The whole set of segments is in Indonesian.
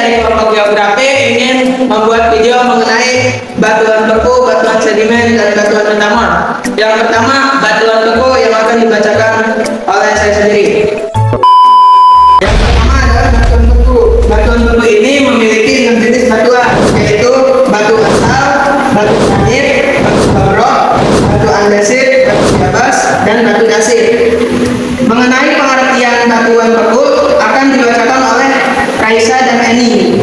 dari kelompok geografi ingin membuat video mengenai batuan beku, batuan sedimen, dan batuan metamor. Yang pertama, batuan beku yang akan dibacakan oleh saya sendiri. Yang pertama adalah batuan beku. Batuan beku ini memiliki 6 jenis batuan, yaitu batu asal, batu granit, batu barok, batu andesit, batu biabas, dan batu dasir. Mengenai pengertian batuan beku akan dibacakan oleh Raisa dan Eni.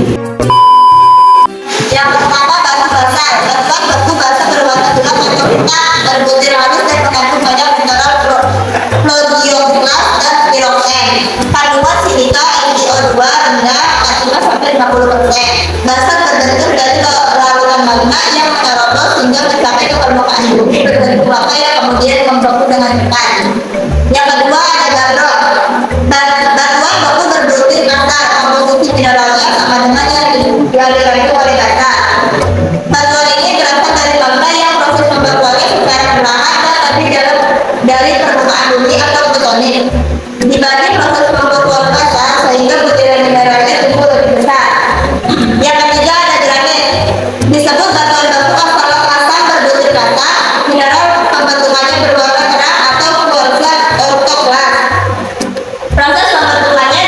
Yang pertama, batu basal. Batuan beku basal berwarna gelap atau hitam, berbutir halus dan mengandung banyak mineral plagioklast dan piroxen. Kandungan silika NiO2 rendah 45–50%. Basal terbentuk dari larutan magma yang menerobos hingga mencapai ke permukaan bumi berbentuk lava yang kemudian membeku dengan cepat. Yang kedua ada gabbro. Batuan beku berbutir kasar, komposisi mineralnya sama dengan yang dikandung oleh bata. Batuan ini berasal dari magma yang proses pembekuannya secara perlahan dan terdiri dari permukaan bumi atau tektonik. Dibanding proses pembekuan kasar sehingga butiran mineralnya tumbuh lebih besar. Yang ketiga ada granit. Disebut batuan beku asal berbutir kasar, mineral pembentukannya berwarna terang atau kuarsa ortoklas. Proses pembentukannya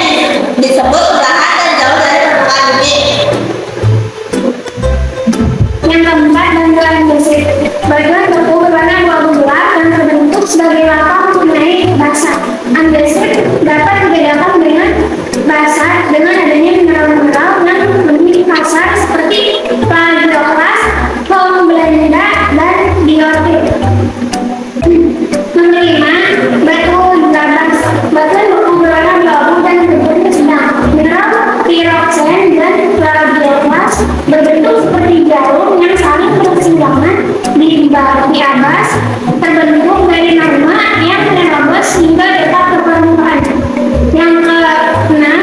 disebut perlahan dan jauh dari permukaan bumi. Yang keempat, batuan andesit. Batuan beku berwarna abu gelap dan terbentuk sebagai lava mengenai basalt. Andesit dapat dibedakan dengan basalt dengan adanya mineral-mineral yang lebih kasar seperti plagioklas, hornblenda, dan diorit. Yang kelima, batu biabas. Batuan beku berwarna abu dan berbentuk sedang. Mineral piroxen dan plagioklas berbentuk seperti jarum yang saling bersinggungan. Di biabas terbentuk dari magma yang menerobos hingga dekat ke permukaan. Yang keenam,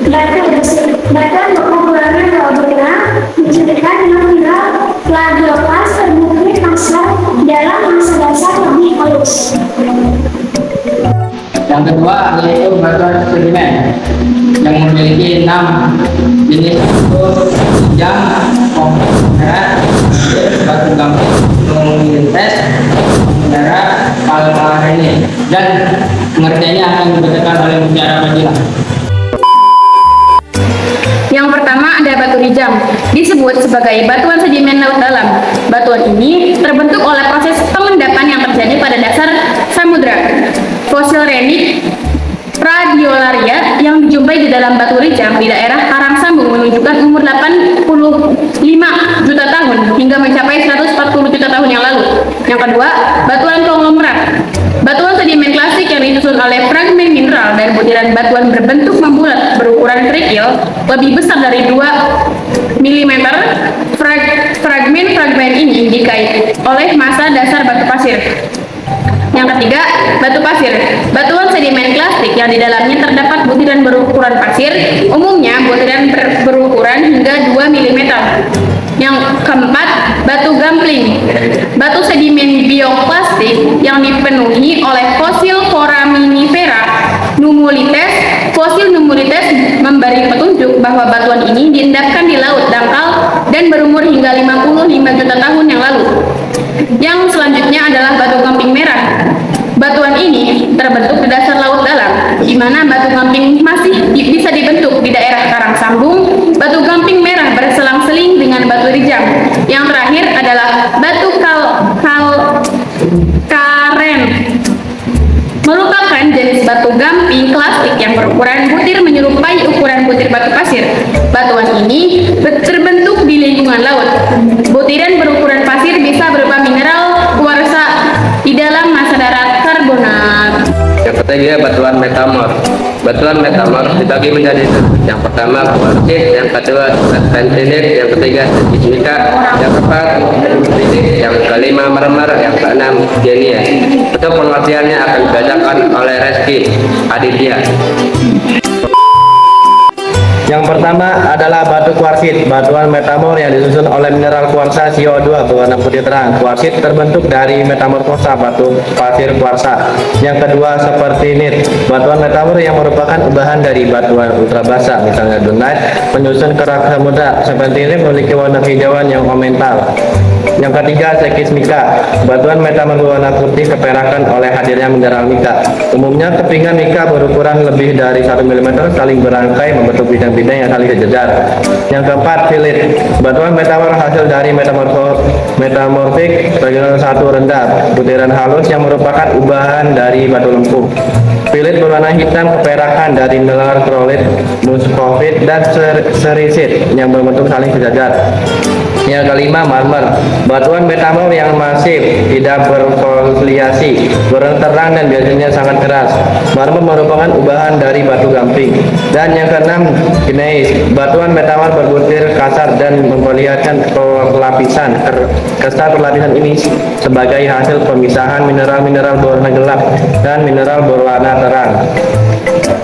batu dasir. Batuan beku berwarna abu gelap diceritakan dengan mineral plagioklas terbukti kasar dalam masa dasar lebih halus. Yang kedua yaitu batuan sedimen yang memiliki 6 jenis, yaitu yang merah, batu gamping, luminites, darah, palmarine, dan pengertiannya akan dibacakan oleh Mutiara Fadila. Yang pertama ada batu rijam, disebut sebagai batuan sedimen laut dalam. Batuan ini terbentuk oleh proses pengendapan yang terjadi pada dasar samudra. Fosil renik radiolaria yang dijumpai di dalam batu rijam di daerah Karang Sambung menunjukkan umur 85 juta tahun hingga mencapai 140 juta tahun yang lalu. Yang kedua, batuan konglomerat. Batuan sedimen klasik yang disusun oleh fragmen mineral dan butiran batuan berbentuk membulat berukuran kerikil lebih besar dari 2 mm. Fragmen ini dikait oleh massa dasar batu pasir. Yang ketiga, batu pasir. Batuan sedimen klasik yang di dalamnya terdapat butiran berukuran pasir, umumnya butiran berukuran hingga 2 mm. Yang keempat, batu gampling. Batu sedimen bioplastik yang dipenuhi oleh fosil foraminifera Nummulites. Fosil Nummulites memberi petunjuk bahwa batuan ini diendapkan di laut dangkal dan berumur hingga 55 juta tahun yang lalu. Yang selanjutnya adalah batu gamping merah. Batuan ini terbentuk di dasar laut dalam, di mana batu gamping masih bisa dibentuk di daerah Karang Sambung. Batu gamping merah berselang-seling dengan batu rijam. Yang terakhir adalah batu karen, merupakan jenis batu gamping klasik yang berukuran butir menyerupai ukuran butir batu pasir. Batuan ini terbentuk di lingkungan laut. Butiran berukuran pasir bisa berupa mineral kuarsa di dalam massa darat karbonat. Yang ketiga, batuan metamor. Batuan metamor dibagi menjadi yang pertama kuarsit, yang kedua bentonit, yang ketiga sismika, yang keempat dendritik, yang kelima mermer, yang keenam genia. Untuk pengertiannya akan dibacakan oleh Reski Aditya. Yang pertama adalah batu kuarsit, batuan metamor yang disusun oleh mineral kuarsa CO2 berwarna putih terang. Kuarsit terbentuk dari metamorfosa batu pasir kuarsa. Yang kedua sepertinit, batuan metamor yang merupakan ubahan dari batuan ultrabasa, misalnya dunite, penyusun kerak samudra. Sepertinit memiliki warna hijauan yang omental. Yang ketiga sekismika, batuan metamor berwarna putih keperakan oleh hadirnya mineral mika. Umumnya kepingan mika berukuran lebih dari 1 mm saling berangkai membentuk bidang-bidang yang saling sejajar. Yang keempat filit, batuan metamor hasil dari metamorfik regional 1 rendah, butiran halus yang merupakan ubahan dari batu lempung. Filit berwarna hitam keperakan dari mineral krolit, muscovite, dan serisit yang berbentuk saling sejajar. Yang kelima marmer, batuan metamor yang masif, tidak berfoliasi, berwarna terang dan biasanya sangat keras. Marmer merupakan ubahan dari batu gamping. Dan yang keenam gneis, batuan metamor berbutir kasar dan memperlihatkan perlapisan. Kesan perlapisan ini sebagai hasil pemisahan mineral-mineral berwarna gelap dan mineral berwarna terang.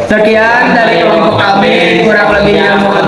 Sekian dari kelompok kami, kurang lebihnya mohon